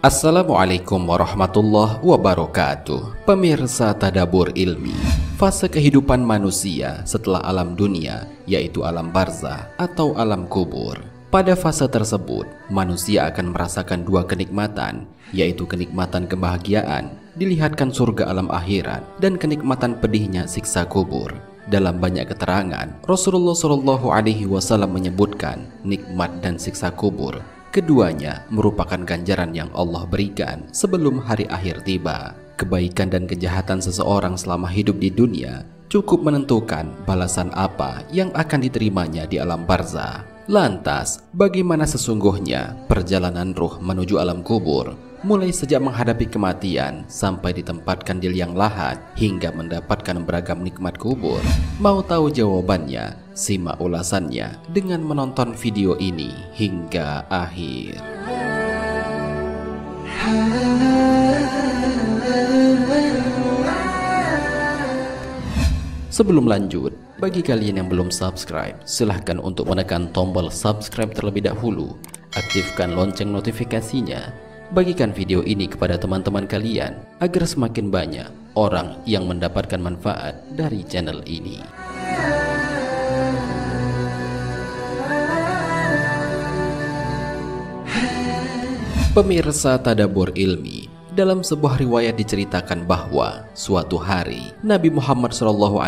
Assalamualaikum warahmatullahi wabarakatuh. Pemirsa Tadabbur Ilmi, fase kehidupan manusia setelah alam dunia, yaitu alam barzah atau alam kubur. Pada fase tersebut, manusia akan merasakan dua kenikmatan, yaitu kenikmatan kebahagiaan, dilihatkan surga alam akhirat, dan kenikmatan pedihnya siksa kubur. Dalam banyak keterangan, Rasulullah SAW menyebutkan nikmat dan siksa kubur. Keduanya merupakan ganjaran yang Allah berikan sebelum hari akhir tiba. Kebaikan dan kejahatan seseorang selama hidup di dunia cukup menentukan balasan apa yang akan diterimanya di alam barzah. Lantas, bagaimana sesungguhnya perjalanan ruh menuju alam kubur, mulai sejak menghadapi kematian sampai ditempatkan di liang lahat hingga mendapatkan beragam nikmat kubur? Mau tahu jawabannya? Simak ulasannya dengan menonton video ini hingga akhir. Sebelum lanjut, bagi kalian yang belum subscribe, silahkan untuk menekan tombol subscribe terlebih dahulu. Aktifkan lonceng notifikasinya. Bagikan video ini kepada teman-teman kalian agar semakin banyak orang yang mendapatkan manfaat dari channel ini. Pemirsa Tadabbur Ilmi, dalam sebuah riwayat diceritakan bahwa suatu hari Nabi Muhammad SAW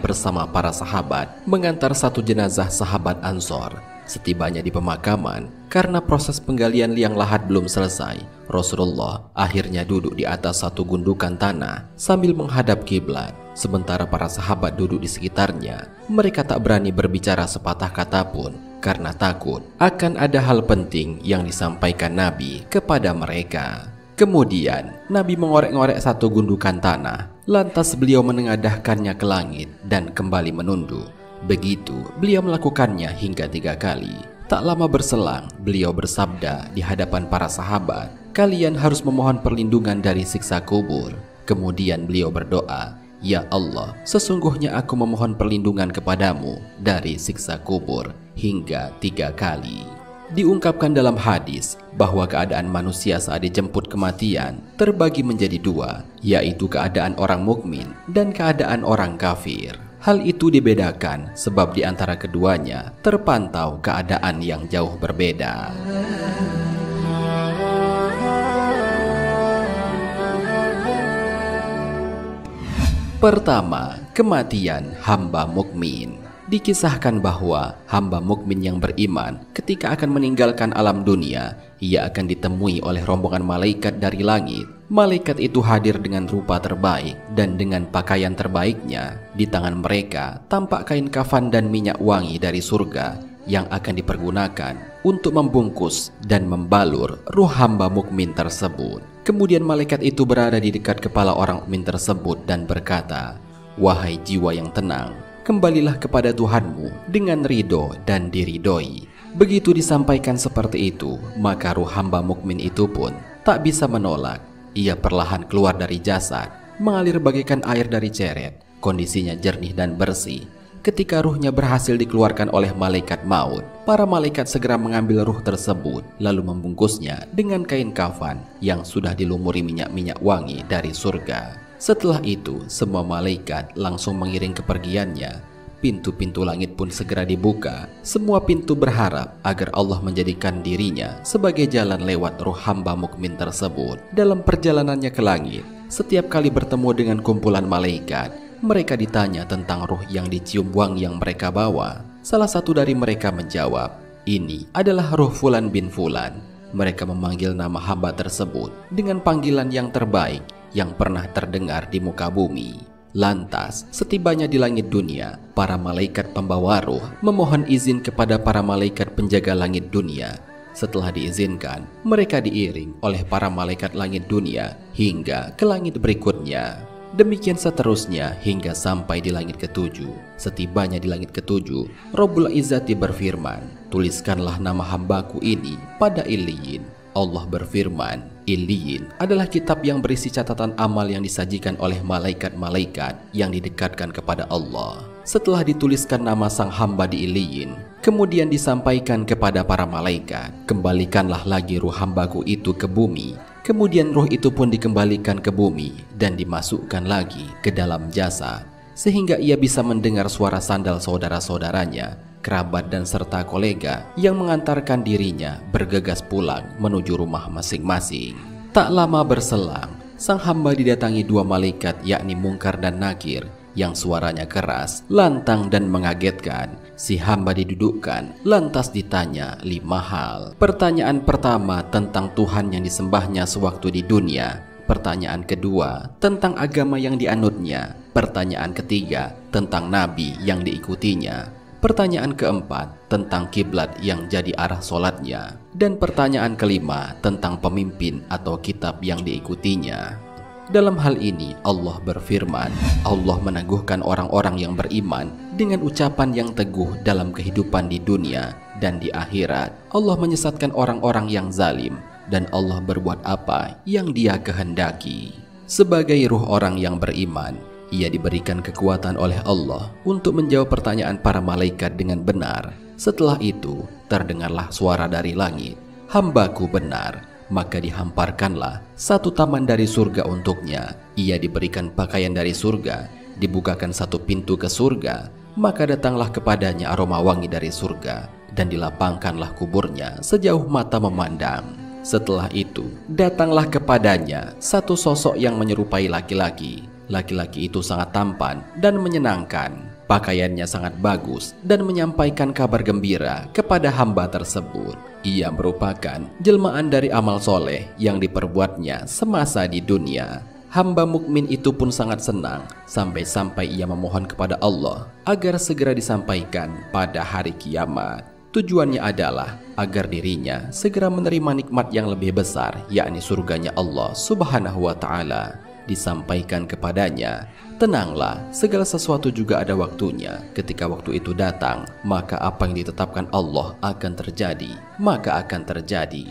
bersama para sahabat mengantar satu jenazah sahabat Ansor. Setibanya di pemakaman, karena proses penggalian liang lahat belum selesai, Rasulullah akhirnya duduk di atas satu gundukan tanah sambil menghadap kiblat. Sementara para sahabat duduk di sekitarnya, mereka tak berani berbicara sepatah kata pun karena takut akan ada hal penting yang disampaikan Nabi kepada mereka. Kemudian Nabi mengorek-ngorek satu gundukan tanah, lantas beliau menengadahkannya ke langit dan kembali menunduk. Begitu beliau melakukannya hingga 3 kali. Tak lama berselang, beliau bersabda di hadapan para sahabat, "Kalian harus memohon perlindungan dari siksa kubur." Kemudian beliau berdoa, "Ya Allah, sesungguhnya aku memohon perlindungan kepadamu dari siksa kubur," hingga 3 kali. Diungkapkan dalam hadis bahwa keadaan manusia saat dijemput kematian terbagi menjadi 2, yaitu keadaan orang mukmin dan keadaan orang kafir. Hal itu dibedakan sebab di antara keduanya terpantau keadaan yang jauh berbeda. Pertama, kematian hamba mukmin. Dikisahkan bahwa hamba mukmin yang beriman ketika akan meninggalkan alam dunia, ia akan ditemui oleh rombongan malaikat dari langit. Malaikat itu hadir dengan rupa terbaik dan dengan pakaian terbaiknya. Di tangan mereka tampak kain kafan dan minyak wangi dari surga yang akan dipergunakan untuk membungkus dan membalur ruh hamba mukmin tersebut. Kemudian malaikat itu berada di dekat kepala orang mukmin tersebut dan berkata, "Wahai jiwa yang tenang, kembalilah kepada Tuhanmu dengan ridho dan diridhoi." Begitu disampaikan seperti itu, maka ruh hamba mukmin itu pun tak bisa menolak. Ia perlahan keluar dari jasad, mengalir bagaikan air dari ceret. Kondisinya jernih dan bersih. Ketika ruhnya berhasil dikeluarkan oleh malaikat maut, para malaikat segera mengambil ruh tersebut, lalu membungkusnya dengan kain kafan yang sudah dilumuri minyak-minyak wangi dari surga. Setelah itu, semua malaikat langsung mengiring kepergiannya. Pintu-pintu langit pun segera dibuka. Semua pintu berharap agar Allah menjadikan dirinya sebagai jalan lewat ruh hamba mukmin tersebut. Dalam perjalanannya ke langit, setiap kali bertemu dengan kumpulan malaikat, mereka ditanya tentang ruh yang dicium wangi yang mereka bawa. Salah satu dari mereka menjawab, "Ini adalah ruh Fulan bin Fulan." Mereka memanggil nama hamba tersebut dengan panggilan yang terbaik yang pernah terdengar di muka bumi. Lantas, setibanya di langit dunia, para malaikat pembawa ruh memohon izin kepada para malaikat penjaga langit dunia. Setelah diizinkan, mereka diiring oleh para malaikat langit dunia hingga ke langit berikutnya. Demikian seterusnya hingga sampai di langit ketujuh. Setibanya di langit ketujuh, Rabbul Izzati berfirman, "Tuliskanlah nama hambaku ini pada Illiyin." Allah berfirman, "Illiyin adalah kitab yang berisi catatan amal yang disajikan oleh malaikat-malaikat yang didekatkan kepada Allah." setelah dituliskan nama sang hamba di Iliyin, kemudian disampaikan kepada para malaikat, "Kembalikanlah lagi ruh hambaku itu ke bumi." Kemudian ruh itu pun dikembalikan ke bumi dan dimasukkan lagi ke dalam jasad, sehingga ia bisa mendengar suara sandal saudara-saudaranya, kerabat dan serta kolega yang mengantarkan dirinya bergegas pulang menuju rumah masing-masing. Tak lama berselang, sang hamba didatangi dua malaikat, yakni Mungkar dan Nakir, yang suaranya keras, lantang dan mengagetkan. Si hamba didudukkan, lantas ditanya 5 hal. Pertanyaan pertama tentang Tuhan yang disembahnya sewaktu di dunia. Pertanyaan kedua tentang agama yang dianutnya. Pertanyaan ketiga tentang nabi yang diikutinya. Pertanyaan keempat tentang kiblat yang jadi arah solatnya. Dan pertanyaan kelima tentang pemimpin atau kitab yang diikutinya. Dalam hal ini Allah berfirman, Allah meneguhkan orang-orang yang beriman dengan ucapan yang teguh dalam kehidupan di dunia dan di akhirat. Allah menyesatkan orang-orang yang zalim dan Allah berbuat apa yang Dia kehendaki. Sebagai ruh orang yang beriman, ia diberikan kekuatan oleh Allah untuk menjawab pertanyaan para malaikat dengan benar. Setelah itu terdengarlah suara dari langit, "Hambaku benar." Maka dihamparkanlah satu taman dari surga untuknya. Ia diberikan pakaian dari surga, dibukakan satu pintu ke surga, maka datanglah kepadanya aroma wangi dari surga, dan dilapangkanlah kuburnya sejauh mata memandang. Setelah itu datanglah kepadanya satu sosok yang menyerupai laki-laki. Laki-laki itu sangat tampan dan menyenangkan. Pakaiannya sangat bagus dan menyampaikan kabar gembira kepada hamba tersebut. Ia merupakan jelmaan dari amal soleh yang diperbuatnya semasa di dunia. Hamba mukmin itu pun sangat senang sampai-sampai ia memohon kepada Allah agar segera disampaikan pada hari kiamat. Tujuannya adalah agar dirinya segera menerima nikmat yang lebih besar, yakni surganya Allah Subhanahu wa Ta'ala. Disampaikan kepadanya, "Tenanglah, segala sesuatu juga ada waktunya. Ketika waktu itu datang, maka apa yang ditetapkan Allah akan terjadi, maka akan terjadi."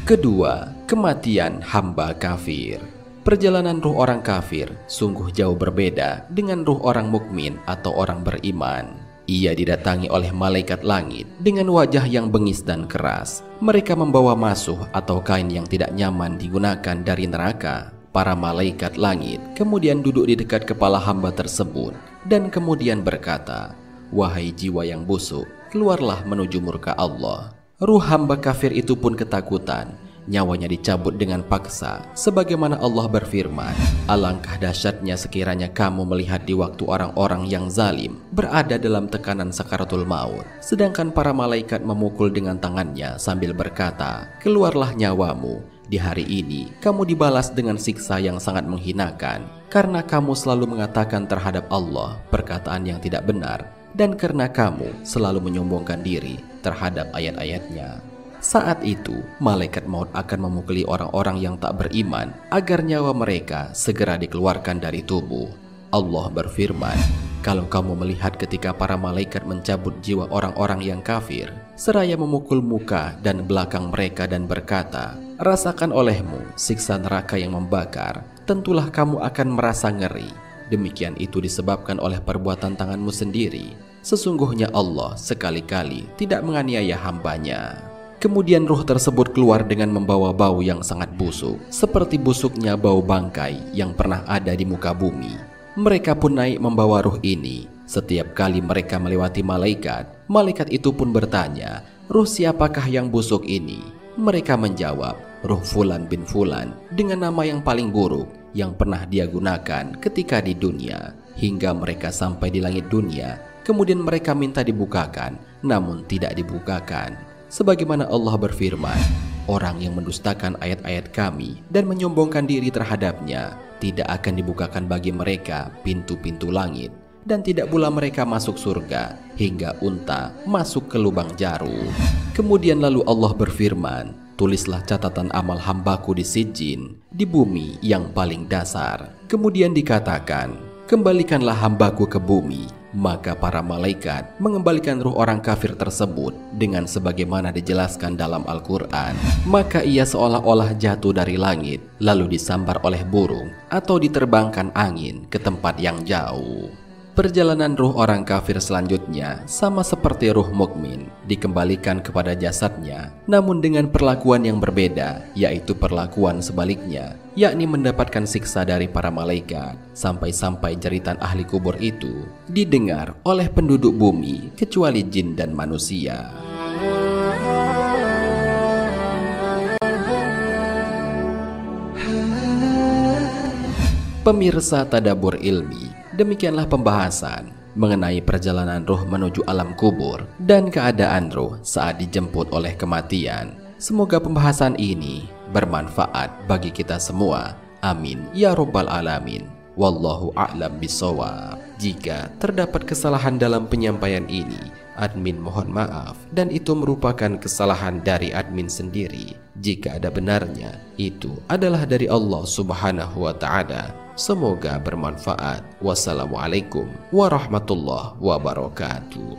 Kedua, kematian hamba kafir. Perjalanan ruh orang kafir sungguh jauh berbeda dengan ruh orang mukmin atau orang beriman. Ia didatangi oleh malaikat langit dengan wajah yang bengis dan keras. Mereka membawa masuh atau kain yang tidak nyaman digunakan dari neraka. Para malaikat langit kemudian duduk di dekat kepala hamba tersebut dan kemudian berkata, "Wahai jiwa yang busuk, keluarlah menuju murka Allah." Ruh hamba kafir itu pun ketakutan. Nyawanya dicabut dengan paksa, sebagaimana Allah berfirman, "Alangkah dahsyatnya sekiranya kamu melihat di waktu orang-orang yang zalim berada dalam tekanan sakaratul maut, sedangkan para malaikat memukul dengan tangannya sambil berkata, 'Keluarlah nyawamu. Di hari ini kamu dibalas dengan siksa yang sangat menghinakan, karena kamu selalu mengatakan terhadap Allah perkataan yang tidak benar, dan karena kamu selalu menyombongkan diri terhadap ayat-ayatnya.'" Saat itu, malaikat maut akan memukuli orang-orang yang tak beriman agar nyawa mereka segera dikeluarkan dari tubuh. Allah berfirman, "Kalau kamu melihat ketika para malaikat mencabut jiwa orang-orang yang kafir, seraya memukul muka dan belakang mereka dan berkata, 'Rasakan olehmu siksa neraka yang membakar,' tentulah kamu akan merasa ngeri. Demikian itu disebabkan oleh perbuatan tanganmu sendiri. Sesungguhnya Allah sekali-kali tidak menganiaya hambanya." Kemudian ruh tersebut keluar dengan membawa bau yang sangat busuk, seperti busuknya bau bangkai yang pernah ada di muka bumi. Mereka pun naik membawa ruh ini. Setiap kali mereka melewati malaikat, malaikat itu pun bertanya, "Ruh siapakah yang busuk ini?" Mereka menjawab, "Ruh Fulan bin Fulan," dengan nama yang paling buruk yang pernah dia gunakan ketika di dunia. Hingga mereka sampai di langit dunia, kemudian mereka minta dibukakan, namun tidak dibukakan. Sebagaimana Allah berfirman, "Orang yang mendustakan ayat-ayat kami dan menyombongkan diri terhadapnya, tidak akan dibukakan bagi mereka pintu-pintu langit, dan tidak pula mereka masuk surga hingga unta masuk ke lubang jarum." Kemudian lalu Allah berfirman, "Tulislah catatan amal hambaku di Sijjin, di bumi yang paling dasar." Kemudian dikatakan, "Kembalikanlah hambaku ke bumi, maka para malaikat mengembalikan ruh orang kafir tersebut dengan sebagaimana dijelaskan dalam Al-Quran. Maka ia seolah-olah jatuh dari langit, lalu disambar oleh burung atau diterbangkan angin ke tempat yang jauh. Perjalanan ruh orang kafir selanjutnya sama seperti ruh mukmin, dikembalikan kepada jasadnya, namun dengan perlakuan yang berbeda, yaitu perlakuan sebaliknya, yakni mendapatkan siksa dari para malaikat, sampai-sampai jeritan ahli kubur itu didengar oleh penduduk bumi kecuali jin dan manusia. Pemirsa Tadabbur Ilmi, demikianlah pembahasan mengenai perjalanan ruh menuju alam kubur dan keadaan ruh saat dijemput oleh kematian. Semoga pembahasan ini bermanfaat bagi kita semua. Amin ya rabbal alamin. Wallahu a'lam bishawab. Jika terdapat kesalahan dalam penyampaian ini, admin mohon maaf, dan itu merupakan kesalahan dari admin sendiri. Jika ada benarnya, itu adalah dari Allah Subhanahu wa ta'ala. Semoga bermanfaat. Wassalamualaikum warahmatullahi wabarakatuh.